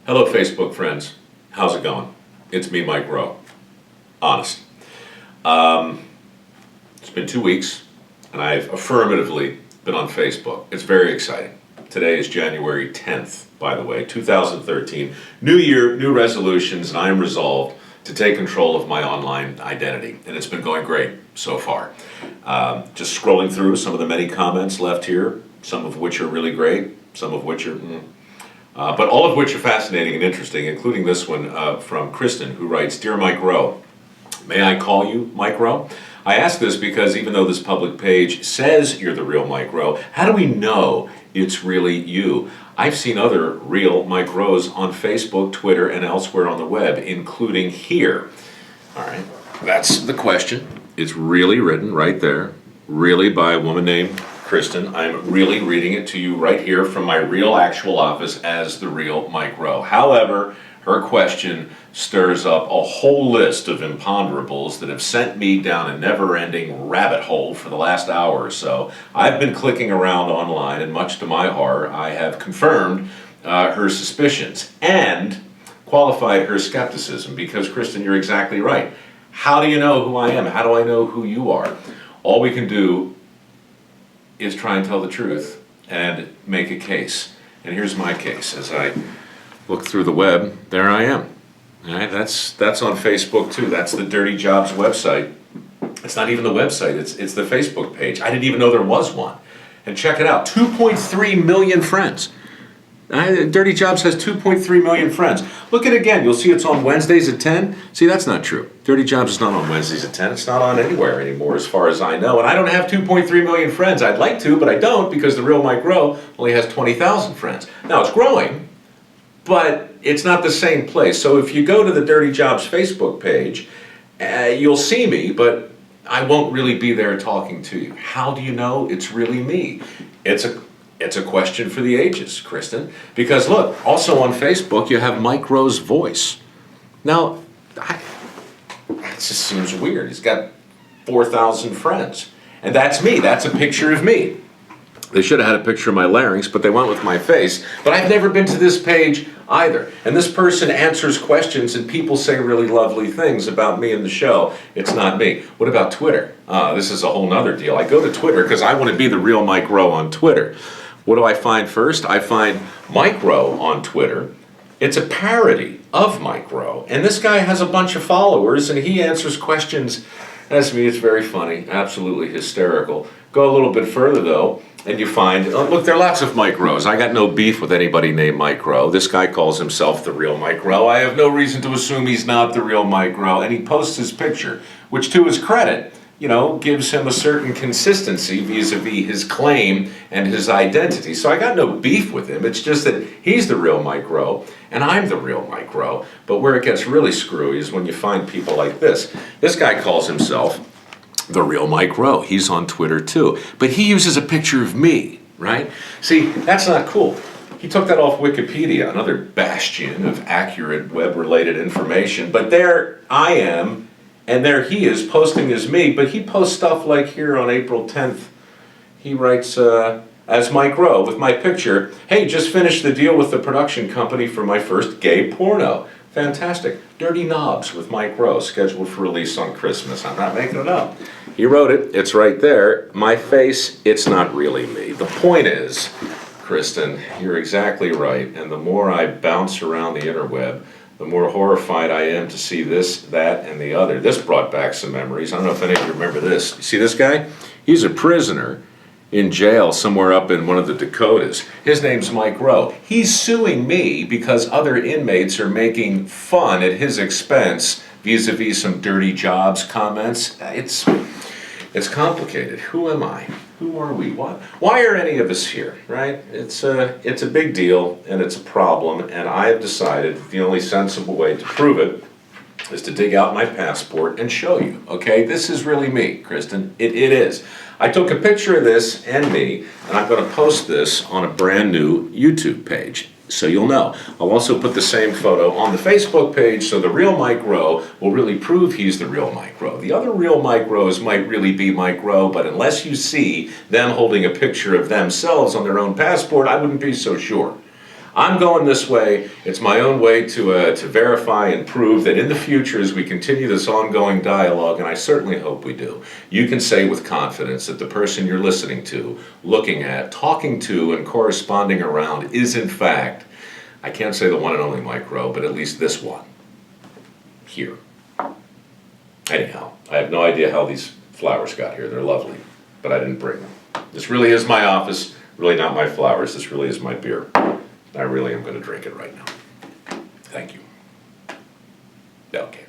Hello, Facebook friends. How's it going? It's me, Mike Rowe. Honest. It's been 2 weeks, and I've affirmatively been on Facebook. It's very exciting. Today is January 10th, by the way, 2013. New year, new resolutions, and I am resolved to take control of my online identity. And it's been going great so far. Just scrolling through some of the many comments left here, some of which are really great, some of which are... but all of which are fascinating and interesting, including this one from Kristen, who writes, "Dear Mike Rowe, may I call you Mike Rowe? I ask this because even though this public page says you're the real Mike Rowe, how do we know it's really you? I've seen other real Mike Rowes on Facebook, Twitter, and elsewhere on the web, including here." All right, that's the question. It's really written right there, really by a woman named Kristen. I'm really reading it to you right here from my real actual office as the real Mike Rowe. However, her question stirs up a whole list of imponderables that have sent me down a never-ending rabbit hole for the last hour or so. I've been clicking around online, and much to my horror, I have confirmed her suspicions and qualified her skepticism, because, Kristen, you're exactly right. How do you know who I am? How do I know who you are? All we can do is try and tell the truth and make a case. And here's my case. As I look through the web, there I am. All right, that's on Facebook too. That's the Dirty Jobs website. It's not even the website, it's the Facebook page. I didn't even know there was one. And check it out, 2.3 million friends. Dirty Jobs has 2.3 million friends. Look at it again. You'll see it's on Wednesdays at 10. See, that's not true. Dirty Jobs is not on Wednesdays at 10. It's not on anywhere anymore as far as I know. And I don't have 2.3 million friends. I'd like to, but I don't, because the real Mike Rowe only has 20,000 friends. Now, it's growing, but it's not the same place. So if you go to the Dirty Jobs Facebook page, you'll see me, but I won't really be there talking to you. How do you know it's really me? It's a question for the ages, Kristen, because look, also on Facebook you have Mike Rowe's voice. Now, it just seems weird. He's got 4,000 friends, and that's me. That's a picture of me. They should have had a picture of my larynx, but they went with my face. But I've never been to this page either. And this person answers questions, and people say really lovely things about me in the show. It's not me. What about Twitter? This is a whole nother deal. I go to Twitter because I want to be the real Mike Rowe on Twitter. What do I find first? I find Mike Rowe on Twitter. It's a parody of Mike Rowe. And this guy has a bunch of followers, and he answers questions. As me, it's very funny, absolutely hysterical. Go a little bit further, though, and you find, look, there are lots of Mike Rowes. I got no beef with anybody named Mike Rowe. This guy calls himself the real Mike Rowe. I have no reason to assume he's not the real Mike Rowe. And he posts his picture, which, to his credit, gives him a certain consistency vis-a-vis his claim and his identity. So I got no beef with him. It's just that he's the real Mike Rowe, and I'm the real Mike Rowe. But where it gets really screwy is when you find people like this. This guy calls himself the real Mike Rowe. He's on Twitter too. But he uses a picture of me, right? See, that's not cool. He took that off Wikipedia, another bastion of accurate web-related information. But there I am, and there he is posting as me, but he posts stuff like here on April 10th. He writes, as Mike Rowe, with my picture, "Hey, just finished the deal with the production company for my first gay porno. Fantastic. Dirty Knobs with Mike Rowe, scheduled for release on Christmas." I'm not making it up. He wrote it. It's right there. My face, it's not really me. The point is, Kristen, you're exactly right, and the more I bounce around the interweb, the more horrified I am to see this, that, and the other. This brought back some memories. I don't know if any of you remember this. You see this guy? He's a prisoner in jail somewhere up in one of the Dakotas. His name's Mike Rowe. He's suing me because other inmates are making fun at his expense vis-a-vis some Dirty Jobs comments. It's complicated. Who am I? Who are we? Why are any of us here, right? It's a big deal, and it's a problem, and I have decided that the only sensible way to prove it is to dig out my passport and show you, okay? This is really me, Kristen. It is. I took a picture of this and me, and I'm going to post this on a brand new YouTube page, so you'll know. I'll also put the same photo on the Facebook page, so the real Mike Rowe will really prove he's the real Mike Rowe. The other real Mike Rowes might really be Mike Rowe, but unless you see them holding a picture of themselves on their own passport, I wouldn't be so sure. I'm going this way. It's my own way to verify and prove that in the future, as we continue this ongoing dialogue, and I certainly hope we do, you can say with confidence that the person you're listening to, looking at, talking to, and corresponding around is in fact, I can't say the one and only Mike Rowe, but at least this one here. Anyhow, I have no idea how these flowers got here. They're lovely, but I didn't bring them. This really is my office, really not my flowers. This really is my beer. I really am going to drink it right now. Thank you. Okay.